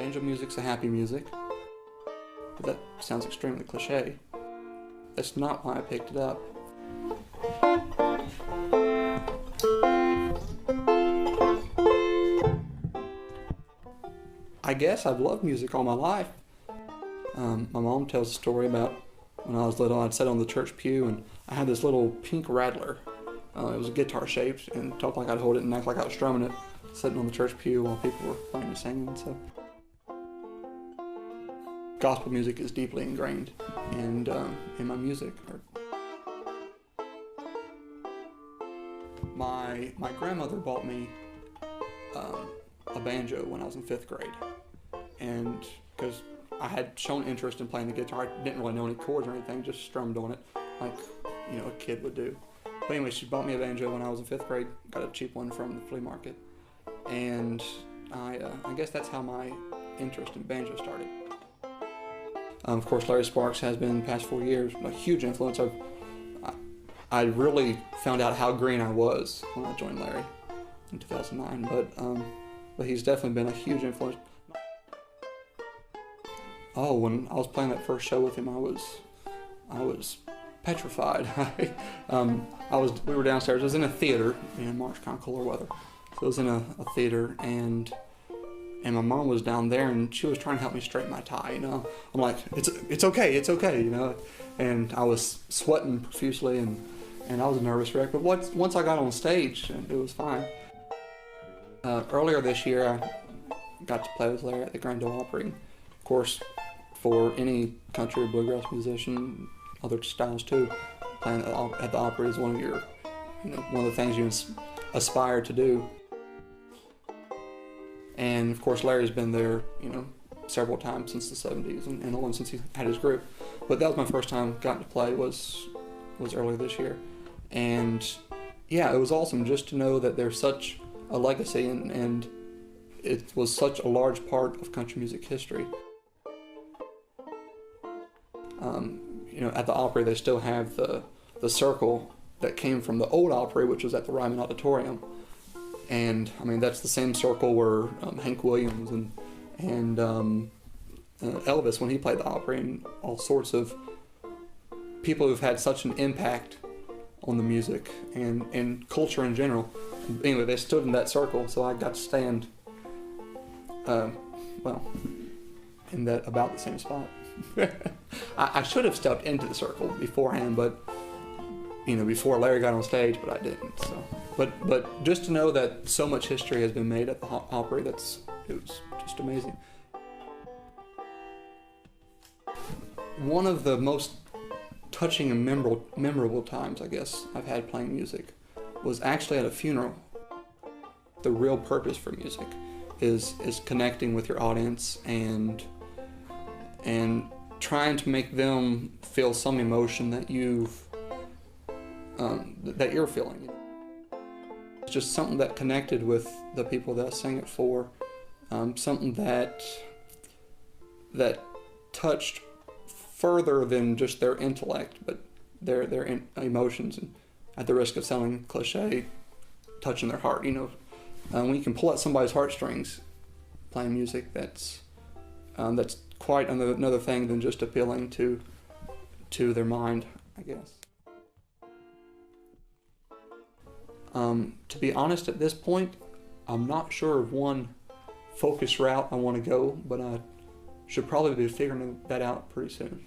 banjo music's a happy music. But that sounds extremely cliche. That's not why I picked it up. I guess I've loved music all my life. My mom tells a story about when I was little, I'd sit on the church pew and I had this little pink rattler. It was guitar shaped and talked like I'd hold it and act like I was strumming it, sitting on the church pew while people were playing and singing. So, gospel music is deeply ingrained in my music. My grandmother bought me a banjo when I was in 5th grade, and because I had shown interest in playing the guitar, I didn't really know any chords or anything, just strummed on it like a kid would do. But anyway, she bought me a banjo when I was in 5th grade, got a cheap one from the flea market, and I guess that's how my interest in banjo started. Of course, Larry Sparks has been, the past 4 years, a huge influence. I really found out how green I was when I joined Larry in 2009, but he's definitely been a huge influence. Oh, when I was playing that first show with him, I was petrified. We were downstairs. I was in a theater in March, kind of cooler weather. So I was in a theater, and my mom was down there, and she was trying to help me straighten my tie. I'm like, it's okay. And I was sweating profusely, and I was a nervous wreck. But once I got on stage, it was fine. Earlier this year, I got to play with Larry at the Grand Ole Opry. Of course, for any country or bluegrass musician, other styles too, playing at the Opry is one of the things you aspire to do. And of course, Larry's been there, several times since the 70s, and only since he had his group. But that was my first time gotten to play was earlier this year, and yeah, it was awesome just to know that there's such a legacy, and it was such a large part of country music history. At the Opry, they still have the circle that came from the old Opry, which was at the Ryman Auditorium. And that's the same circle where Hank Williams and Elvis, when he played the Opry, and all sorts of people who've had such an impact on the music and culture in general. Anyway, they stood in that circle, so I got to stand, in that about the same spot. I should have stepped into the circle beforehand, but before Larry got on stage, but I didn't. So, but just to know that so much history has been made at the Opry, it was just amazing. One of the most touching and memorable times, I guess, I've had playing music was actually at a funeral. The real purpose for music is connecting with your audience and trying to make them feel some emotion that you're feeling. It's just something that connected with the people that I sang it for, something that touched further than just their intellect, but their emotions, and at the risk of sounding cliche, touching their heart. When you can pull at somebody's heartstrings playing music, that's quite another thing than just appealing to their mind, I guess. To be honest, at this point, I'm not sure of one focused route I want to go, but I should probably be figuring that out pretty soon.